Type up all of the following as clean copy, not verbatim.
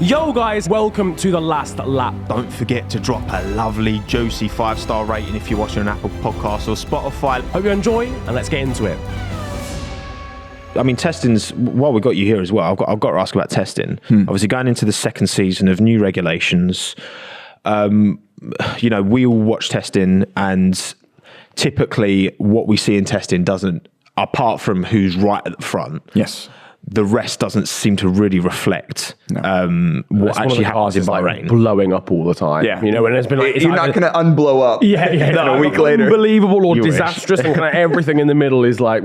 Yo guys, welcome to The Last Lap. Don't forget to drop a lovely, juicy 5-star rating if you're watching on Apple Podcasts or Spotify. Hope you enjoy, and let's get into it. I mean, testing's, while we got you here as well, I've got to ask about testing. Obviously, going into the second season of new regulations, we all watch testing, and typically what we see in testing doesn't, apart from who's right at the front, the rest doesn't seem to really reflect what actually happens in Bahrain. Like blowing up all the time. Yeah. You know, and it's been like... You're not going to unblow up a week later. Unbelievable or You wish. disastrous, and kind of everything in the middle is like...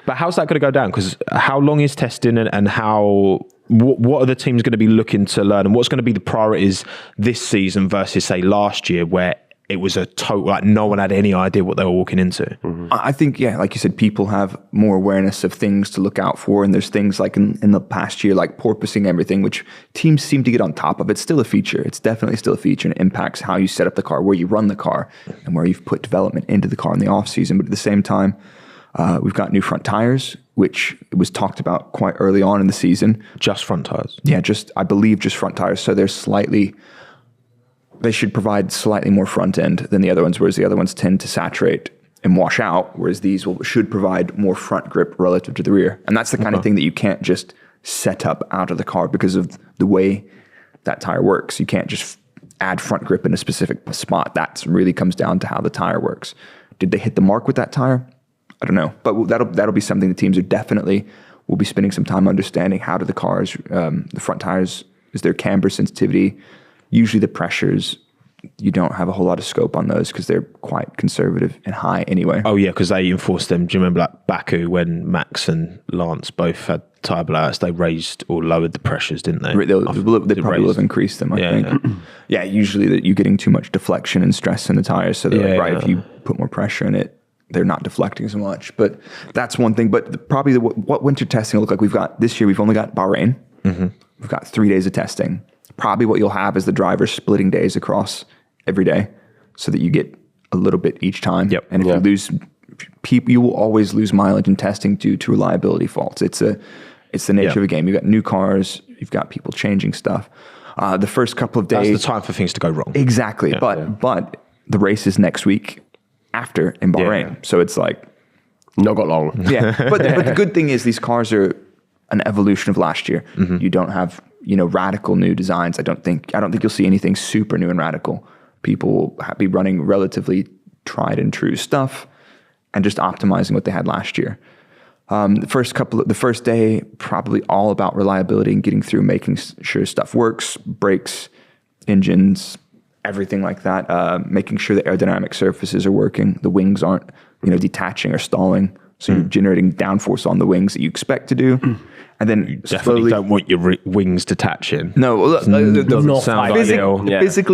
But how's that going to go down? Because how long is testing, and how... What are the teams going to be looking to learn, and what's going to be the priorities this season versus, say, last year, where it was a total, like, no one had any idea what they were walking into? I think, like you said, people have more awareness of things to look out for, and there's things like in the past year, like porpoising everything, which teams seem to get on top of. It's still a feature. It's definitely still a feature, and it impacts how you set up the car, where you run the car, and where you've put development into the car in the off season. But at the same time, we've got new front tires, which was talked about quite early on in the season. Just front tires? Yeah, I believe just front tires. So they should provide slightly more front end than the other ones, whereas the other ones tend to saturate and wash out, whereas these should provide more front grip relative to the rear. And that's the kind of thing that you can't just set up out of the car because of the way that tire works. You can't just add front grip in a specific spot. That really comes down to how the tire works. Did they hit the mark with that tire? I don't know, but that'll be something the teams will be spending some time understanding. How do the cars, the front tires, is there camber sensitivity? Usually the pressures, you don't have a whole lot of scope on those because they're quite conservative and high anyway. Oh yeah, because they enforced them. Do you remember like Baku when Max and Lance both had tire blowouts? They raised or lowered the pressures, didn't they? They probably will have increased them, I think. Yeah, usually that you're getting too much deflection and stress in the tires. So they're if you put more pressure in it, they're not deflecting so much. But that's one thing. But probably what winter testing will look like, we've only got Bahrain. We've got 3 days of testing. Probably what you'll have is the drivers splitting days across every day so that you get a little bit each time. And if you lose people, you will always lose mileage in testing due to reliability faults. It's the nature of the game. You've got new cars, you've got people changing stuff. The first couple of days... That's the time for things to go wrong. Exactly. But the race is next week after in Bahrain. So it's like... Not got long. But the good thing is these cars are an evolution of last year. You don't have... radical new designs. I don't think you'll see anything super new and radical. People will be running relatively tried and true stuff and just optimizing what they had last year. The first day, probably all about reliability and getting through, making sure stuff works, brakes, engines, everything like that. Making sure the aerodynamic surfaces are working. The wings aren't, detaching or stalling. So you're generating downforce on the wings that you expect to do. And then you definitely don't want your wings detaching. No, physically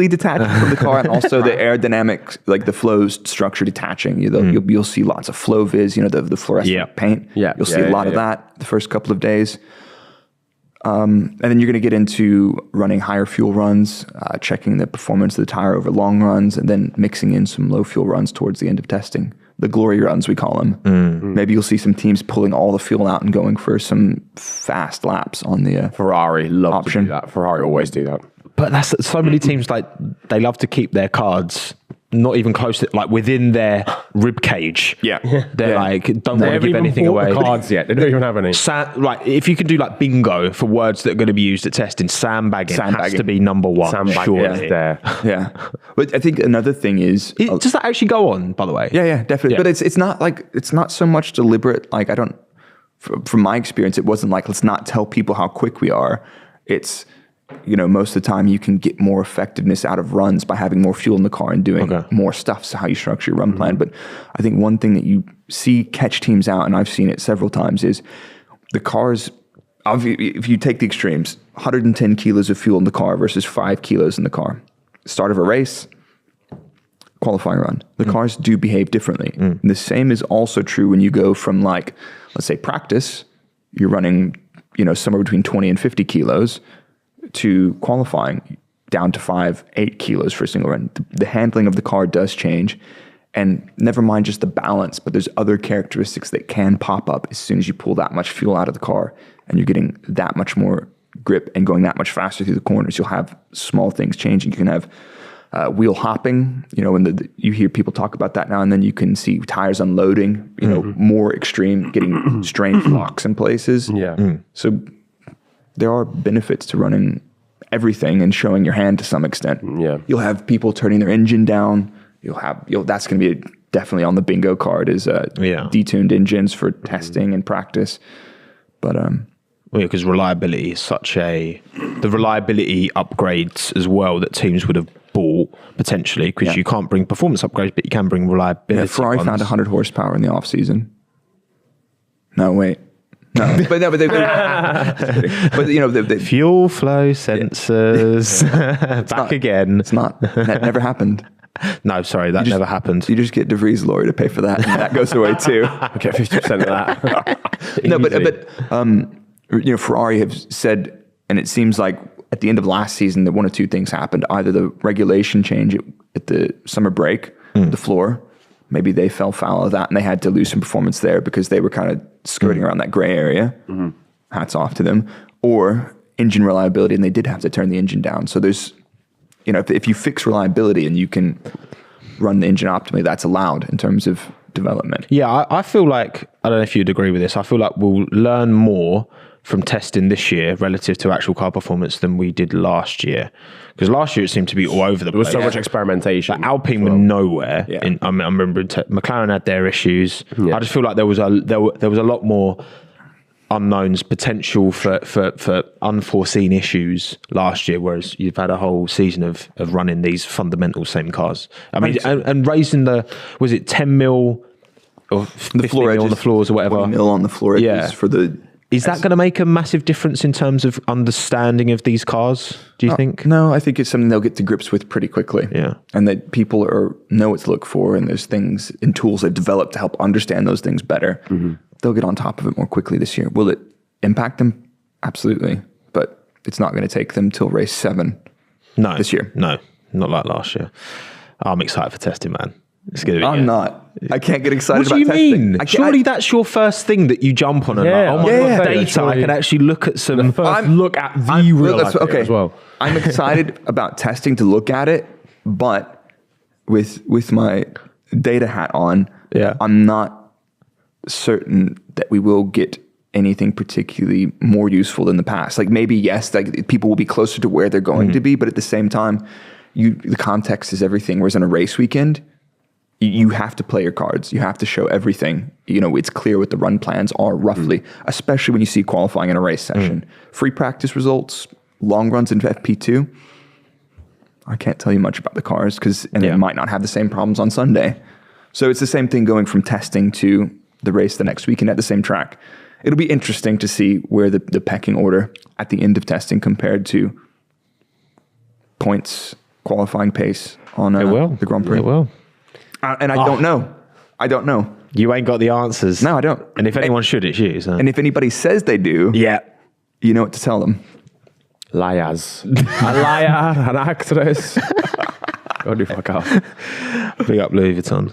detaching from the car, and also the aerodynamic, like the flow structure detaching. You'll see lots of flow viz, the fluorescent paint. You'll see a lot of that the first couple of days. And then you're going to get into running higher fuel runs, checking the performance of the tire over long runs, and then mixing in some low fuel runs towards the end of testing. The glory runs, we call them. Maybe you'll see some teams pulling all the fuel out and going for some fast laps on the Ferrari love option. To do that. Ferrari always do that. But that's so many teams, like, they love to keep their cards not even close to, like, within their rib cage. They're like, don't want to give anything away. The cards yet. They don't even have any. If you can do like bingo for words that are going to be used at testing, sandbagging has to be number one. Sandbagging is there. But I think another thing is... does that actually go on, by the way? Yeah, definitely. But it's not so much deliberate. Like, from my experience, it wasn't like, let's not tell people how quick we are. It's... most of the time you can get more effectiveness out of runs by having more fuel in the car and doing more stuff. So how you structure your run plan. But I think one thing that you see catch teams out, and I've seen it several times, is the cars, if you take the extremes, 110 kilos of fuel in the car versus 5 kilos in the car. Start of a race, qualifying run. The cars do behave differently. And the same is also true when you go from, like, let's say practice, you're running, somewhere between 20 and 50 kilos, to qualifying down to 8 kilos for a single run. The handling of the car does change, and never mind just the balance, but there's other characteristics that can pop up as soon as you pull that much fuel out of the car, and you're getting that much more grip and going that much faster through the corners. You'll have small things changing. You can have wheel hopping, when you hear people talk about that now and then. You can see tires unloading, more extreme, getting strange locks in places. Yeah. So there are benefits to running everything and showing your hand to some extent. Yeah. You'll have people turning their engine down. That's going to be definitely on the bingo card is detuned engines for testing and practice. But because reliability is the reliability upgrades as well that teams would have bought potentially, because you can't bring performance upgrades, but you can bring reliability. Ferrari ones. found 100 horsepower in the off season. No, wait. No, but they Fuel flow sensors back again. It's not. That never happened. No, sorry, that never happened. You just get DeVries' lawyer to pay for that, and that goes away too. I get 50% of that. No, but Ferrari have said, and it seems like at the end of last season that one of two things happened. Either the regulation change at the summer break, the floor, maybe they fell foul of that and they had to lose some performance there because they were kind of skirting around that gray area. Hats off to them. Or engine reliability, and they did have to turn the engine down. So there's, if you fix reliability and you can run the engine optimally, that's allowed in terms of development. Yeah, I feel like, I don't know if you'd agree with this, I feel like we'll learn more from testing this year relative to actual car performance than we did last year. Because last year it seemed to be all over the place. There was so much experimentation. Like Alpine were nowhere. Yeah. I remember McLaren had their issues. Yeah. I just feel like there was a lot more unknowns, potential for unforeseen issues last year, whereas you've had a whole season of running these fundamental same cars. I mean, and raising was it 10 mil or 15 The floor mil edges, on the floors or whatever? 20 mil on the floor edges for the... Is that going to make a massive difference in terms of understanding of these cars, do you think? No, I think it's something they'll get to grips with pretty quickly. Yeah. And that people know what to look for, and there's things and tools they've developed to help understand those things better. They'll get on top of it more quickly this year. Will it impact them? Absolutely. But it's not going to take them till race 7 this year. No, not like last year. I'm excited for testing, man. It's going to be I'm not. I can't get excited What about do you testing. mean? Surely that's your first thing that you jump on and Yeah, like, oh my yeah, god, yeah. data, I can actually look at some... Look at the real as well. I'm excited about testing to look at it, but with my data hat on, I'm not certain that we will get anything particularly more useful than the past. Like maybe, yes, like people will be closer to where they're going to be, but at the same time, the context is everything. Whereas on a race weekend, you have to play your cards. You have to show everything. It's clear what the run plans are roughly, especially when you see qualifying in a race session. Free practice results, long runs in FP2. I can't tell you much about the cars they might not have the same problems on Sunday. So it's the same thing going from testing to the race the next weekend at the same track. It'll be interesting to see where the pecking order at the end of testing compared to points, qualifying pace on the Grand Prix. It will. And I don't know. I don't know. You ain't got the answers. No, I don't. And if anyone should, it's you. So. And if anybody says they do, you know what to tell them. Liars. A liar, an actress. Go do fuck off. Big up Louis Vuitton.